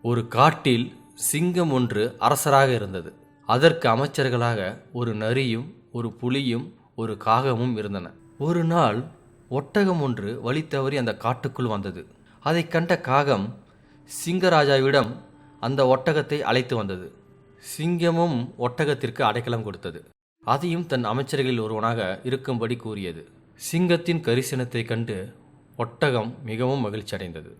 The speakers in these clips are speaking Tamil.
ஒரு காட்டில் சிங்கம் ஒன்று அரசராக இருந்தது. அதற்கு அமைச்சர்களாக ஒரு நரியும் ஒரு புலியும் ஒரு காகமும் இருந்தன. ஒரு நாள் ஒட்டகம் ஒன்று வழி தவறி அந்த காட்டுக்குள் வந்தது. அதை கண்ட காகம் சிங்கராஜாவிடம் அந்த ஒட்டகத்தை அழைத்து வந்தது. சிங்கமும் ஒட்டகத்திற்கு அடைக்கலம் கொடுத்தது. அதையும் தன் அமைச்சர்களில் ஒருவனாக இருக்கும்படி கூறியது. சிங்கத்தின் கரிசனத்தை கண்டு ஒட்டகம் மிகவும் மகிழ்ச்சி அடைந்தது.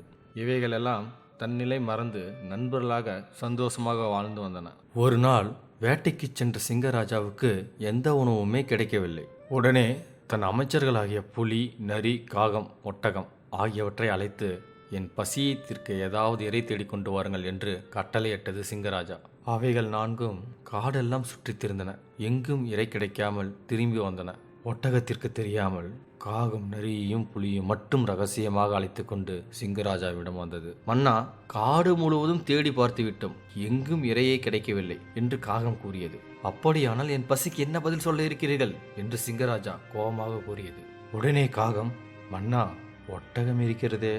இவைகளெல்லாம் தன்னிலை மறந்து நண்பர்களாக சந்தோஷமாக வாழ்ந்து வந்தன. ஒரு நாள் வேட்டைக்கு சென்ற சிங்கராஜாவுக்கு எந்த உணவுமே கிடைக்கவில்லை. உடனே தன் அமைச்சர்களாகிய புலி, நரி, காகம், ஒட்டகம் ஆகியவற்றை அழைத்து என் பசியை தீர்க்க ஏதாவது இறை தேடிக்கொண்டு வாருங்கள் என்று கட்டளையிட்டது சிங்கராஜா. அவைகள் நான்கும் காடெல்லாம் சுற்றித் திரிந்தன. எங்கும் இறை கிடைக்காமல் திரும்பி வந்தன. ஒட்டகத்திற்கு தெரியாமல் காகம் நரியையும் புலியும் மட்டும் ரகசியமாக அழைத்து கொண்டு சிங்கராஜாவிடம் வந்தது. மன்னா, காடு முழுவதும் தேடி பார்த்து விட்டோம், எங்கும் இரையே கிடைக்கவில்லை என்று காகம் கூறியது. அப்படியானால் என் பசிக்கு என்ன பதில் சொல்ல இருக்கிறீர்கள் என்று சிங்கராஜா கோபமாக கூறியது. உடனே காகம், மன்னா, ஒட்டகம் இருக்கிறதே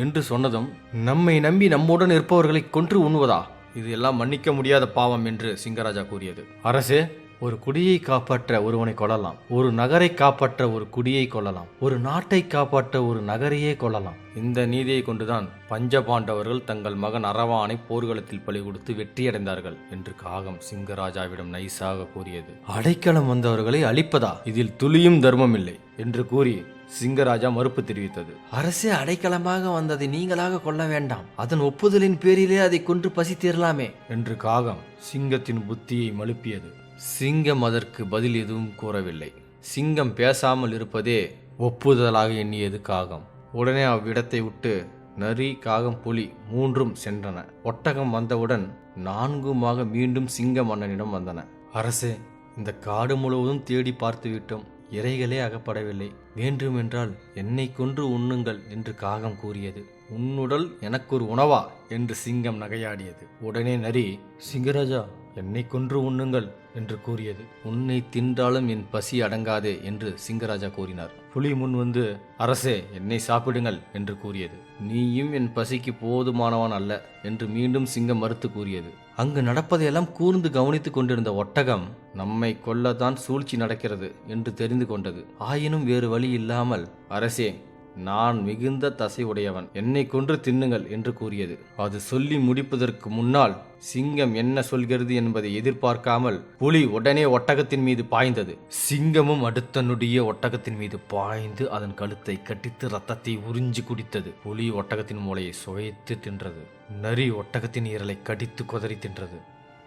என்று சொன்னதும், நம்மை நம்பி நம்முடன் இருப்பவர்களை கொன்று உண்ணுவதா? இது எல்லாம் மன்னிக்க முடியாத பாவம் என்று சிங்கராஜா கூறியது. அரசே, ஒரு குடியை காப்பாற்ற ஒருவனை கொல்லலாம், ஒரு நகரை காப்பாற்ற ஒரு குடியை கொல்லலாம், ஒரு நாட்டை காப்பாற்ற ஒரு நகரையே கொல்லலாம். இந்த நீதியை கொண்டுதான் பஞ்சபாண்டவர்கள் தங்கள் மகன் அரவானை போர்க்களத்தில் பலி கொடுத்து வெற்றியடைந்தார்கள் என்று காகம் சிங்கராஜாவிடம் நைசாக கூறியது. அடைக்கலம் வந்தவர்களை அழிப்பதா? இதில் துளியும் தர்மம் இல்லை என்று கூறி சிங்கராஜா மறுப்பு தெரிவித்தது. அரசே, அடைக்கலமாக வந்ததை நீங்களாக கொள்ள வேண்டாம், அதன் ஒப்புதலின் பேரிலே அதை கொன்று பசி தீரலாமே என்று காகம் சிங்கத்தின் புத்தியை மழுப்பியது. சிங்கம் அதற்கு பதில் எதுவும் கூறவில்லை. சிங்கம் பேசாமல் இருப்பதே ஒப்புதலாக எண்ணியது காகம். உடனே அவ்விடத்தை விட்டு நரி, காகம், புலி மூன்றும் சென்றன. ஒட்டகம் வந்தவுடன் நான்குமாக மீண்டும் சிங்க மன்னனிடம் வந்தன. அரசே, இந்த காடு முழுவதும் தேடி பார்த்து விட்டோம், இரைகளே அகப்படவில்லை. வேண்டுமென்றால் என்னை கொன்று உண்ணுங்கள் என்று காகம் கூறியது. உன்னுடல் எனக்கு ஒரு உணவா என்று சிங்கம் நகையாடியது. உடனே நரி, சிங்கராஜா, என்னை கொன்று உண்ணுங்கள் என்று கூறியது. உன்னை தின்றாலும் என் பசி அடங்காதே என்று சிங்கராஜா கூறினார். புலி முன் வந்து, அரசே, என்னை சாப்பிடுங்கள் என்று கூறியது. நீயும் என் பசிக்கு போதுமானவன் அல்ல என்று மீண்டும் சிங்கம் மறுத்து கூறியது. அங்கு நடப்பதையெல்லாம் கூர்ந்து கவனித்துக் கொண்டிருந்த ஒட்டகம், நம்மை கொல்லத்தான் சூழ்ச்சி நடக்கிறது என்று தெரிந்து கொண்டது. ஆயினும் வேறு வழி இல்லாமல், அரசே, நான் மிகுந்த தசை உடையவன், என்னை கொன்று தின்னுங்கள் என்று கூறியது. அது சொல்லி முடிப்பதற்கு முன்னால் சிங்கம் என்ன சொல்கிறது என்பதை எதிர்பார்க்காமல் புலி உடனே ஒட்டகத்தின் மீது பாய்ந்தது. சிங்கமும் அடுத்த நொடியே ஒட்டகத்தின் மீது பாய்ந்து அதன் கழுத்தை கட்டித்து ரத்தத்தை உறிஞ்சி குடித்தது. புலி ஒட்டகத்தின் மூளையை சுவைத்து தின்றது. நரி ஒட்டகத்தின் ஈரலை கடித்து கொதறி தின்றது.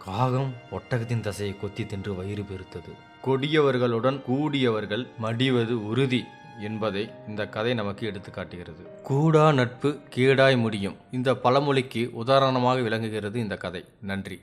காகம் ஒட்டகத்தின் தசையை கொத்தி தின்று வயிறு பெருத்தது. கொடியவர்களுடன் கூடியவர்கள் மடிவது உறுதி என்பதை இந்த கதை நமக்கு எடுத்து காட்டுகிறது. கூடா நட்பு கேடாய் முடியும், இந்த பழமொழிக்கு உதாரணமாக விளங்குகிறது இந்த கதை. நன்றி.